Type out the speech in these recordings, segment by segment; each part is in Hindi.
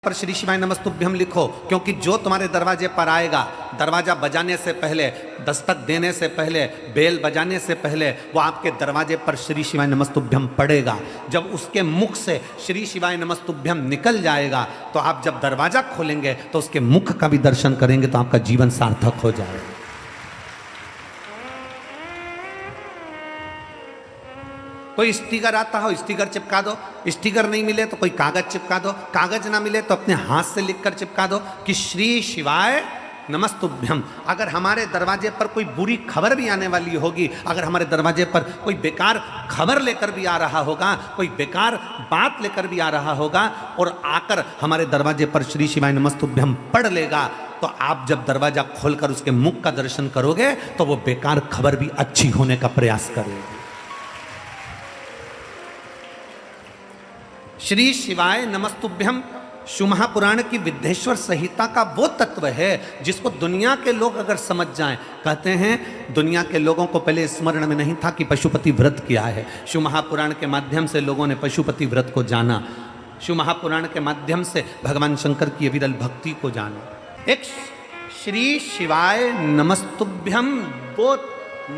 पर श्री शिवाय नमस्तुभ्यम लिखो, क्योंकि जो तुम्हारे दरवाजे पर आएगा, दरवाजा बजाने से पहले, दस्तक देने से पहले, बेल बजाने से पहले वो आपके दरवाजे पर श्री शिवाय नमस्तुभ्यम पड़ेगा। जब उसके मुख से श्री शिवाय नमस्तुभ्यम निकल जाएगा तो आप जब दरवाजा खोलेंगे तो उसके मुख का भी दर्शन करेंगे तो आपका जीवन सार्थक हो जाएगा। कोई स्टिकर आता हो, स्टिकर चिपका दो। स्टिकर नहीं मिले तो कोई कागज चिपका दो। कागज ना मिले तो अपने हाथ से लिखकर चिपका दो कि श्री शिवाय नमस्तुभ्यम। अगर हमारे दरवाजे पर कोई बुरी खबर भी आने वाली होगी, अगर हमारे दरवाजे पर कोई बेकार खबर लेकर भी आ रहा होगा, कोई बेकार बात लेकर भी आ रहा होगा और आकर हमारे दरवाजे पर श्री शिवाय नमस्तुभ्यम पढ़ लेगा, तो आप जब दरवाजा खोलकर उसके मुख का दर्शन करोगे तो वो बेकार खबर भी अच्छी होने का प्रयास करेगी। श्री शिवाय नमस्तुभ्यम शिवमहापुराण की विद्येश्वर संहिता का वो तत्व है जिसको दुनिया के लोग अगर समझ जाएं, कहते हैं दुनिया के लोगों को पहले स्मरण में नहीं था कि पशुपति व्रत क्या है। शिवमहापुराण के माध्यम से लोगों ने पशुपति व्रत को जाना, शिवमहापुराण के माध्यम से भगवान शंकर की विरल भक्ति को जाना। एक श्री शिवाय नमस्तुभ्यम वो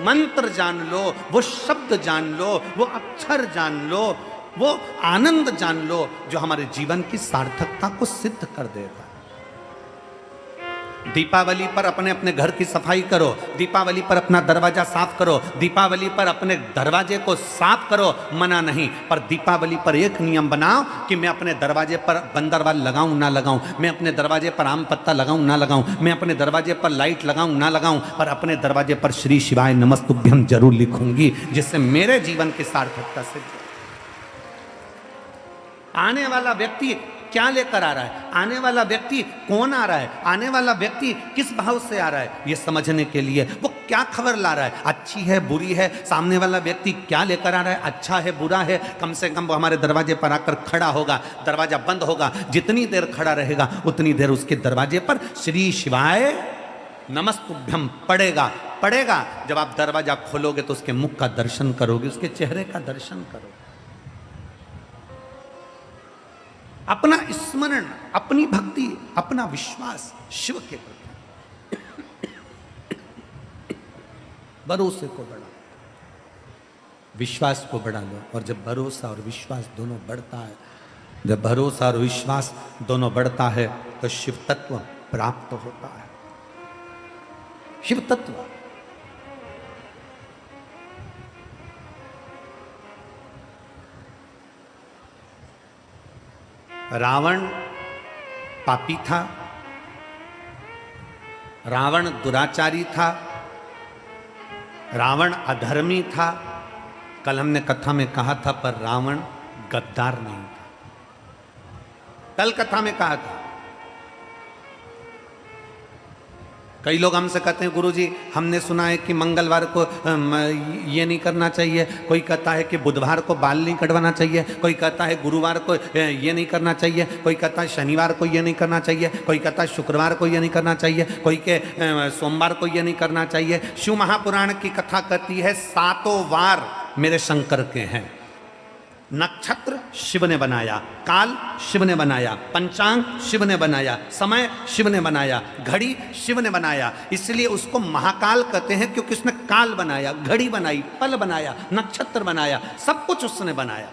मंत्र जान लो, वो शब्द जान लो, वो अक्षर जान लो, वो आनंद जान लो जो हमारे जीवन की सार्थकता को सिद्ध कर देगा। दीपावली पर अपने अपने घर की सफाई करो, दीपावली पर अपना दरवाजा साफ करो, दीपावली पर अपने दरवाजे को साफ करो, मना नहीं, पर दीपावली पर एक नियम बनाओ कि मैं अपने दरवाजे पर बंदरवाल लगाऊं ना लगाऊं, मैं अपने दरवाजे पर आम पत्ता लगाऊं ना लगाऊं, मैं अपने दरवाजे पर लाइट लगाऊं ना लगाऊं, पर अपने दरवाजे पर श्री शिवाय नमस्तुभ्यम जरूर लिखूंगी, जिससे मेरे जीवन की सार्थकता सिद्ध। आने वाला व्यक्ति क्या लेकर आ रहा है, आने वाला व्यक्ति कौन आ रहा है, आने वाला व्यक्ति किस भाव से आ रहा है, ये समझने के लिए वो क्या खबर ला रहा है, अच्छी है बुरी है, सामने वाला व्यक्ति क्या लेकर आ रहा है, अच्छा है बुरा है, कम से कम वो हमारे दरवाजे पर आकर खड़ा होगा, दरवाजा बंद होगा, जितनी देर खड़ा रहेगा उतनी देर उसके दरवाजे पर श्री शिवाय नमस्तुभ्यम पड़ेगा। जब आप दरवाजा खोलोगे तो उसके मुख का दर्शन करोगे, उसके चेहरे का दर्शन करोगे। अपना स्मरण, अपनी भक्ति, अपना विश्वास शिव के प्रति, भरोसे को बढ़ा, विश्वास को बढ़ा लो। और जब भरोसा और विश्वास दोनों बढ़ता है, जब भरोसा और विश्वास दोनों बढ़ता है तो शिव तत्व प्राप्त होता है। शिव तत्व रावण पापी था, रावण दुराचारी था, रावण अधर्मी था। कल हमने कथा में कहा था, पर रावण गद्दार नहीं था। कल कथा में कहा था। कई लोग हमसे कहते हैं गुरुजी हमने सुना है कि मंगलवार को ये नहीं करना चाहिए, कोई कहता है कि बुधवार को बाल नहीं कटवाना चाहिए, कोई कहता है गुरुवार को ये नहीं करना चाहिए, कोई कहता है शनिवार को ये नहीं करना चाहिए, कोई कहता है शुक्रवार को ये नहीं करना चाहिए, कोई के सोमवार को ये नहीं करना चाहिए। शिव महापुराण की कथा कहती है 7 वार मेरे शंकर के हैं। नक्षत्र शिव ने बनाया, काल शिव ने बनाया, पंचांग शिव ने बनाया, समय शिव ने बनाया, घड़ी शिव ने बनाया, इसलिए उसको महाकाल कहते हैं क्योंकि उसने काल बनाया, घड़ी बनाई, पल बनाया, नक्षत्र बनाया, सब कुछ उसने बनाया।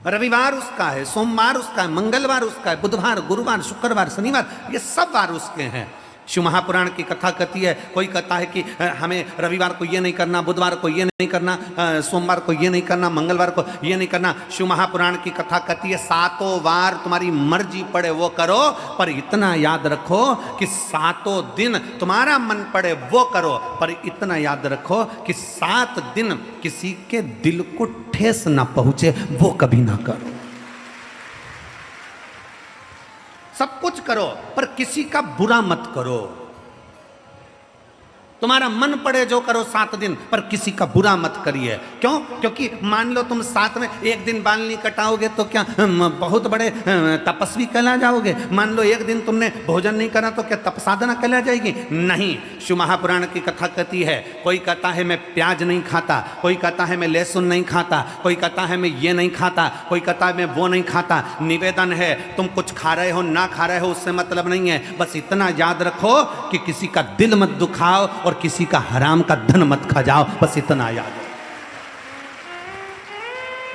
रविवार उसका है, सोमवार उसका है, मंगलवार उसका है, बुधवार, गुरुवार, शुक्रवार, शनिवार, ये सब वार उसके हैं। शिव महापुराण की कथा कहती है, कोई कहता है कि हमें रविवार को ये नहीं करना, बुधवार को ये नहीं करना, सोमवार को ये नहीं करना, मंगलवार को ये नहीं करना। शिव महापुराण की कथा कहती है 7 वार तुम्हारी मर्जी पड़े वो करो, पर इतना याद रखो कि 7 दिन तुम्हारा मन पड़े वो करो, पर इतना याद रखो कि 7 दिन किसी के दिल को ठेस ना पहुंचे वो कभी ना करो। सब कुछ करो पर किसी का बुरा मत करो। तुम्हारा मन पड़े जो करो 7 दिन, पर किसी का बुरा मत करिए। क्यों? क्योंकि मान लो तुम साथ में एक दिन बाल नहीं कटाओगे तो क्या बहुत बड़े तपस्वी कहला जाओगे? मान लो एक दिन तुमने भोजन नहीं करा तो क्या तप साधना कहला जाएगी? नहीं। शिव महापुराण की कथा कहती है, कोई कहता है मैं प्याज नहीं खाता, कोई कहता है मैं लहसुन नहीं खाता, कोई कहता है मैं ये नहीं खाता, कोई कहता है मैं वो नहीं खाता। निवेदन है, तुम कुछ खा रहे हो ना खा रहे हो उससे मतलब नहीं है, बस इतना याद रखो कि किसी का दिल मत दुखाओ और किसी का हराम का धन मत खा जाओ, बस इतना याद रखो।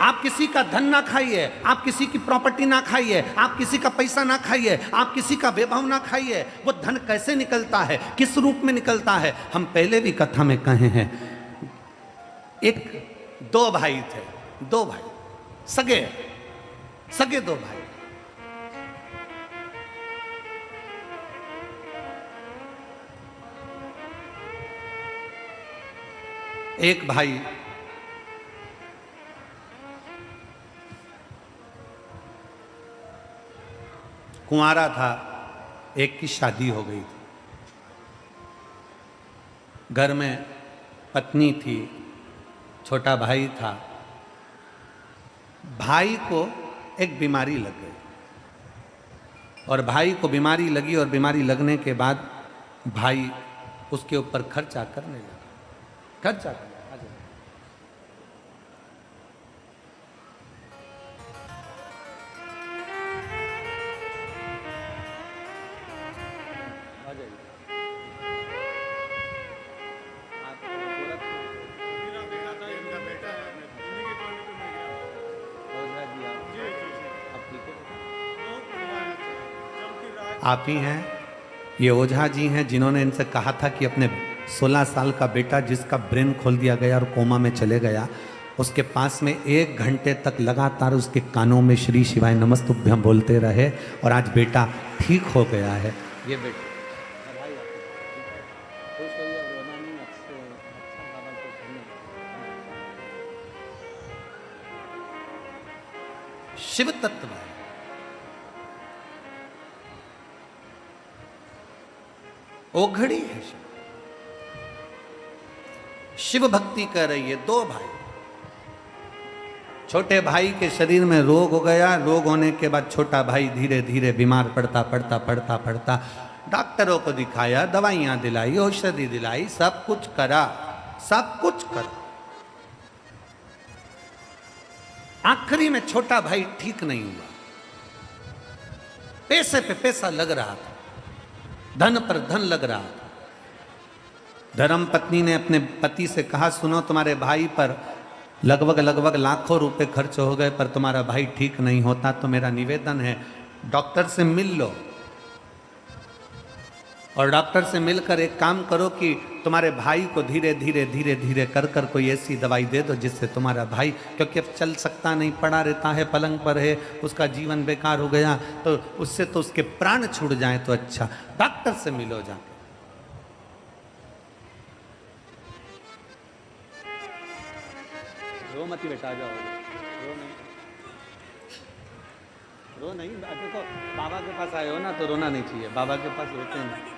आप किसी का धन ना खाइए, आप किसी की प्रॉपर्टी ना खाइए, आप किसी का पैसा ना खाइए, आप किसी का वैभव ना खाइए। वो धन कैसे निकलता है, किस रूप में निकलता है, हम पहले भी कथा में कहे हैं। दो भाई थे, दो भाई सगे दो भाई। एक भाई कुंवारा था, एक की शादी हो गई थी, घर में पत्नी थी, छोटा भाई था। भाई को एक बीमारी लग गई और भाई को बीमारी लगी और बीमारी लगने के बाद भाई उसके ऊपर खर्चा करने लगा। खर्चा करने आप ही हैं, ये ओझा जी हैं जिन्होंने इनसे कहा था कि अपने 16 साल का बेटा जिसका ब्रेन खोल दिया गया और कोमा में चले गया, उसके पास में 1 घंटे तक लगातार उसके कानों में श्री शिवाय नमस्तुभ्यम बोलते रहे और आज बेटा ठीक हो गया है। ये बेटा शिव तत्व है। ओघड़ी है शिव भक्ति कर रही है। 2 भाई, छोटे भाई के शरीर में रोग हो गया। रोग होने के बाद छोटा भाई धीरे धीरे बीमार पड़ता डॉक्टरों को दिखाया, दवाइयां दिलाई, औषधि दिलाई, सब कुछ करा। आखिरी में छोटा भाई ठीक नहीं हुआ। पैसे पे पैसा लग रहा था, धन पर धन लग रहा था। धर्म पत्नी ने अपने पति से कहा, सुनो तुम्हारे भाई पर लगभग लाखों रुपए खर्च हो गए पर तुम्हारा भाई ठीक नहीं होता, तो मेरा निवेदन है डॉक्टर से मिल लो और डॉक्टर से मिलकर एक काम करो कि तुम्हारे भाई को धीरे धीरे कर कोई ऐसी दवाई दे दो जिससे तुम्हारा भाई, क्योंकि अब चल सकता नहीं, पड़ा रहता है, पलंग पर है, उसका जीवन बेकार हो गया, तो उससे तो उसके प्राण छूट जाए तो अच्छा। डॉक्टर से मिलो जाके। रो मत बेटा, आ जाओ, रो नहीं। देखो बाबा के पास आए हो ना तो रोना नहीं चाहिए, बाबा के पास रोते हैं।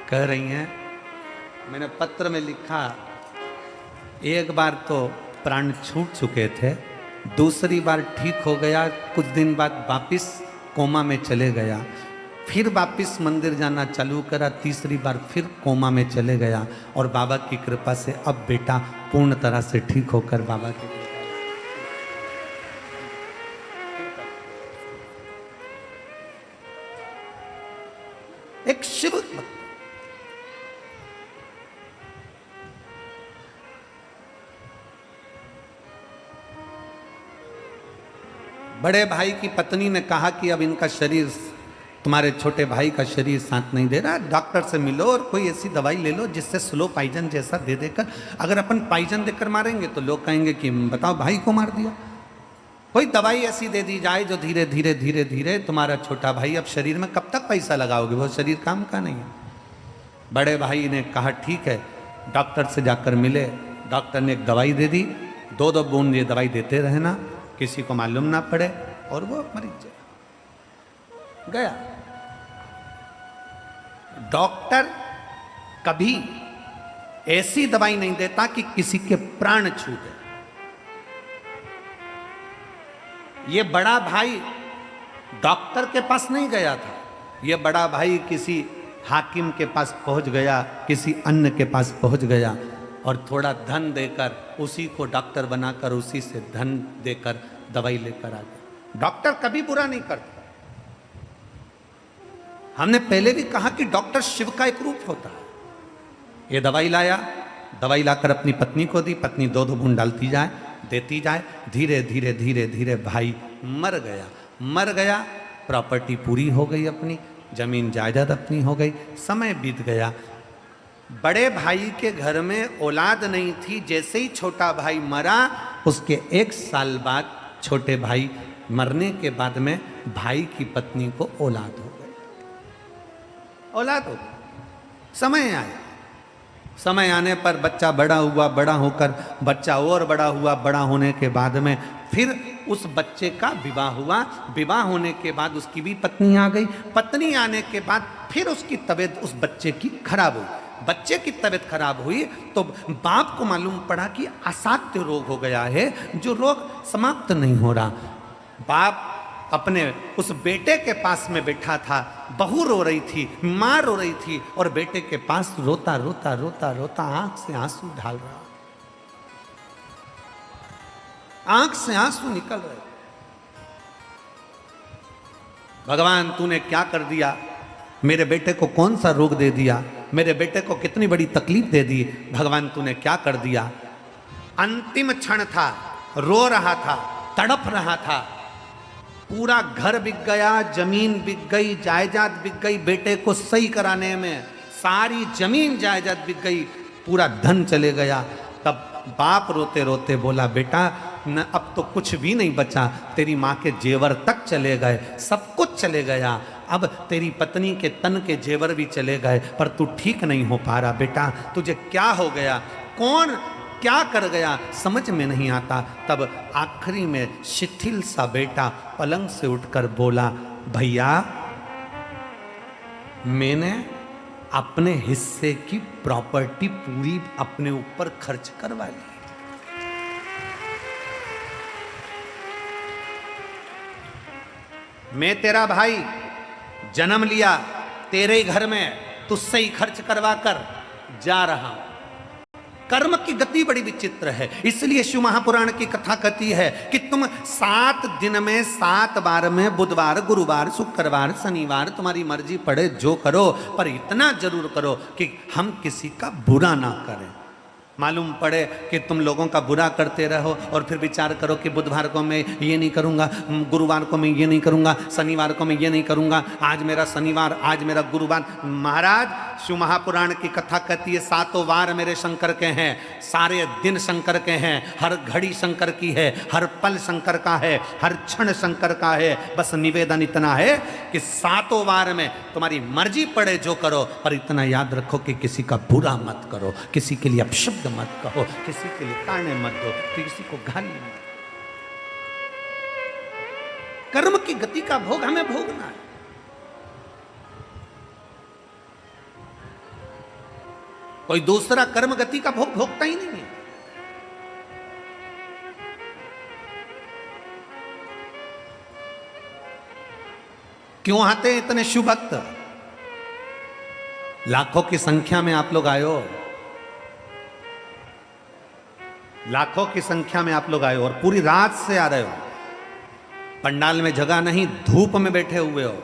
कह रही हैं, मैंने पत्र में लिखा, एक बार तो प्राण छूट चुके थे, दूसरी बार ठीक हो गया, कुछ दिन बाद वापिस कोमा में चले गया, फिर वापिस मंदिर जाना चालू करा, तीसरी बार फिर कोमा में चले गया और बाबा की कृपा से अब बेटा पूर्ण तरह से ठीक होकर बाबा के एक शिव बड़े भाई की पत्नी ने कहा कि अब इनका शरीर, तुम्हारे छोटे भाई का शरीर साथ नहीं दे रहा, डॉक्टर से मिलो और कोई ऐसी दवाई ले लो जिससे स्लो पॉइजन जैसा दे देकर, अगर अपन पॉइजन देकर मारेंगे तो लोग कहेंगे कि बताओ भाई को मार दिया। कोई दवाई ऐसी दे दी जाए जो धीरे धीरे तुम्हारा छोटा भाई, अब शरीर में कब तक पैसा लगाओगे, वो शरीर काम का नहीं है। बड़े भाई ने कहा ठीक है, डॉक्टर से जाकर मिले, डॉक्टर ने एक दवाई दे दी, 2-2 बूंद ये दवाई देते रहना, किसी को मालूम ना पड़े और वो मरीज गया। डॉक्टर कभी ऐसी दवाई नहीं देता कि किसी के प्राण छूटे। ये बड़ा भाई डॉक्टर के पास नहीं गया था, ये बड़ा भाई किसी हाकिम के पास पहुंच गया, किसी अन्य के पास पहुंच गया और थोड़ा धन देकर उसी को डॉक्टर बनाकर उसी से धन देकर दवाई लेकर आ गया। डॉक्टर कभी बुरा नहीं करता। हमने पहले भी कहा कि डॉक्टर शिव का एक रूप होता है। ये दवाई लाया, दवाई लाकर अपनी पत्नी को दी, पत्नी दो दो बूंद डालती जाए, देती जाए, धीरे धीरे धीरे धीरे भाई मर गया। मर गया, प्रॉपर्टी पूरी हो गई, अपनी जमीन जायदाद अपनी हो गई, समय बीत गया। बड़े भाई के घर में औलाद नहीं थी। जैसे ही छोटा भाई मरा, उसके 1 साल बाद छोटे भाई मरने के बाद में भाई की पत्नी को औलाद हो गई। औलाद हो गई। समय आया, समय आने पर बच्चा बड़ा हुआ, बड़ा होकर बच्चा और बड़ा हुआ, बड़ा होने के बाद में फिर उस बच्चे का विवाह हुआ। विवाह होने के बाद उसकी भी पत्नी आ गई। पत्नी आने के बाद फिर उसकी तबीयत उस बच्चे की खराब हुई। बच्चे की तबीयत खराब हुई तो बाप को मालूम पड़ा कि असाध्य रोग हो गया है, जो रोग समाप्त नहीं हो रहा। बाप अपने उस बेटे के पास में बैठा था, बहू रो रही थी, माँ रो रही थी और बेटे के पास रोता रोता रोता रोता आंख से आंसू ढाल रहा, आंख से आंसू निकल रहे। भगवान तूने क्या कर दिया, मेरे बेटे को कौन सा रोग दे दिया, मेरे बेटे को कितनी बड़ी तकलीफ दे दी, भगवान तूने क्या कर दिया। अंतिम क्षण था, रो रहा था, तड़प रहा था। पूरा घर बिक गया, जमीन बिक गई, जायदाद बिक गई। बेटे को सही कराने में सारी जमीन जायदाद बिक गई, पूरा धन चले गया। तब बाप रोते रोते बोला, बेटा न अब तो कुछ भी नहीं बचा, तेरी माँ के जेवर तक चले गए, सब कुछ चले गया। अब तेरी पत्नी के तन के जेवर भी चले गए, पर तू ठीक नहीं हो पा रहा। बेटा तुझे क्या हो गया, कौन क्या कर गया, समझ में नहीं आता। तब आखिरी में शिथिल सा बेटा पलंग से उठकर बोला, भैया मैंने अपने हिस्से की प्रॉपर्टी पूरी अपने ऊपर खर्च करवा ली। मैं तेरा भाई, जन्म लिया तेरे ही घर में, तुझसे ही खर्च करवा कर जा रहा हूं। कर्म की गति बड़ी विचित्र है, इसलिए शिव महापुराण की कथा कहती है कि तुम 7 दिन में 7 बार में, बुधवार, गुरुवार, शुक्रवार, शनिवार, तुम्हारी मर्जी पड़े जो करो, पर इतना जरूर करो कि हम किसी का बुरा ना करें। मालूम पड़े कि तुम लोगों का बुरा करते रहो और फिर विचार करो कि बुधवार को मैं ये नहीं करूंगा, गुरुवार को मैं ये नहीं करूंगा, शनिवार को मैं ये नहीं करूंगा, आज मेरा शनिवार, आज मेरा गुरुवार। महाराज शिव महापुराण की कथा कहती है 7 वार मेरे शंकर के हैं, सारे दिन शंकर के हैं, हर घड़ी शंकर की है, हर पल शंकर का है, हर क्षण शंकर का है। बस निवेदन इतना है कि 7 वार में तुम्हारी मर्जी पड़े जो करो, पर इतना याद रखो कि किसी का बुरा मत करो, किसी के लिए अपशब्द मत कहो, किसी के लिए ताने मत दो, किसी को गाली मत। कर्म की गति का भोग हमें भोगना है। कोई दूसरा कर्म गति का भोग भोगता ही नहीं है। क्यों आते हैं इतने शिव भक्त? लाखों की संख्या में आप लोग आए हो, लाखों की संख्या में आप लोग आए हो और पूरी रात से आ रहे हो। पंडाल में जगह नहीं, धूप में बैठे हुए हो।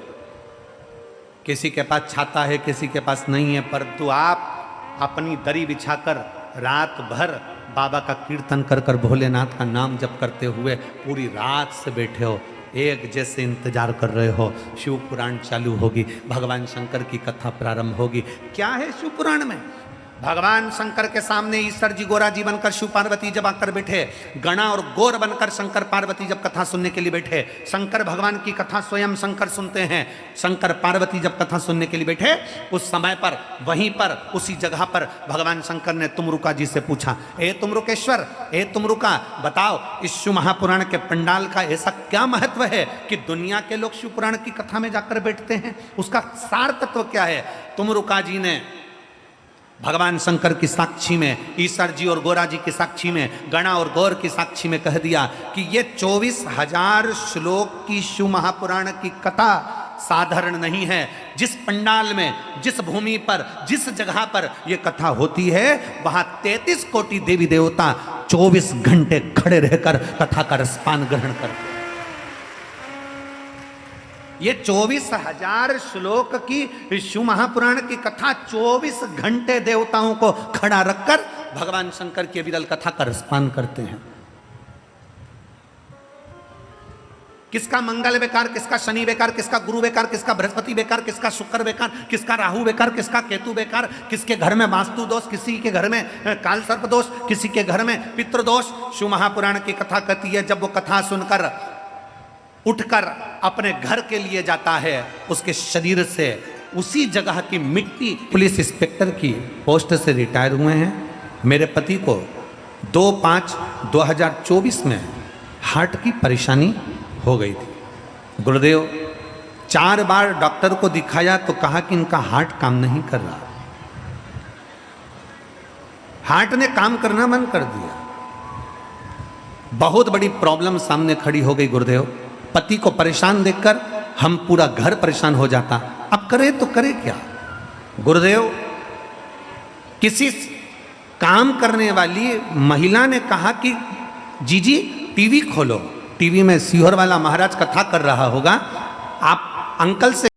किसी के पास छाता है, किसी के पास नहीं है, परंतु आप अपनी दरी बिछाकर रात भर बाबा का कीर्तन कर कर भोलेनाथ का नाम जप करते हुए पूरी रात से बैठे हो। एक जैसे इंतजार कर रहे हो, शिव पुराण चालू होगी, भगवान शंकर की कथा प्रारंभ होगी। क्या है शिव पुराण में? भगवान शंकर के सामने ईश्वर जी गोरा जी बनकर शिव पार्वती जब आकर बैठे, गणा और गोर बनकर शंकर पार्वती जब कथा सुनने के लिए बैठे, शंकर भगवान की कथा स्वयं शंकर सुनते हैं, शंकर पार्वती जब कथा सुनने के लिए बैठे, उस समय पर वहीं पर उसी जगह पर भगवान शंकर ने तुमरुका जी से पूछा, ए तुमरुकेश्वर, ए तुमरुका, बताओ इस शिव महापुराण के पंडाल का ऐसा क्या महत्व है कि दुनिया के लोग शिव पुराण की कथा में जाकर बैठते हैं, उसका सार तत्व क्या है? तुमरुका जी ने भगवान शंकर की साक्षी में, ईश्वर जी और गोरा जी की साक्षी में, गणा और गौर की साक्षी में कह दिया कि ये 24,000 श्लोक की शिव महापुराण की कथा साधारण नहीं है। जिस पंडाल में, जिस भूमि पर, जिस जगह पर यह कथा होती है, वहां 33 कोटि देवी देवता 24 घंटे खड़े रहकर कथा का रसपान ग्रहण करते। ये 24,000 श्लोक की शिव महापुराण की कथा 24 घंटे देवताओं को खड़ा रखकर भगवान शंकर की विरल कथा का रसपान करते हैं। किसका मंगल बेकार, किसका शनि बेकार, किसका गुरु बेकार, किसका बृहस्पति बेकार, किसका शुक्र बेकार, किसका राहु बेकार, किसका केतु बेकार, किसके घर में वास्तु दोष, किसी के घर में काल सर्प दोष, किसी के घर में पितृदोष। शिव महापुराण की कथा कहती है, जब वो कथा सुनकर उठकर अपने घर के लिए जाता है, उसके शरीर से उसी जगह की मिट्टी, पुलिस इंस्पेक्टर की पोस्ट से रिटायर हुए हैं। मेरे पति को 2/5/2024 में हार्ट की परेशानी हो गई थी। गुरुदेव 4 बार डॉक्टर को दिखाया तो कहा कि इनका हार्ट काम नहीं कर रहा। हार्ट ने काम करना बंद कर दिया। बहुत बड़ी प्रॉब्लम सामने खड़ी हो गई गुरुदेव। पति को परेशान देखकर हम पूरा घर परेशान हो जाता। अब करे तो करे क्या? गुरुदेव, किसी काम करने वाली महिला ने कहा कि जीजी टीवी खोलो, टीवी में सीहोर वाला महाराज कथा कर रहा होगा, आप अंकल से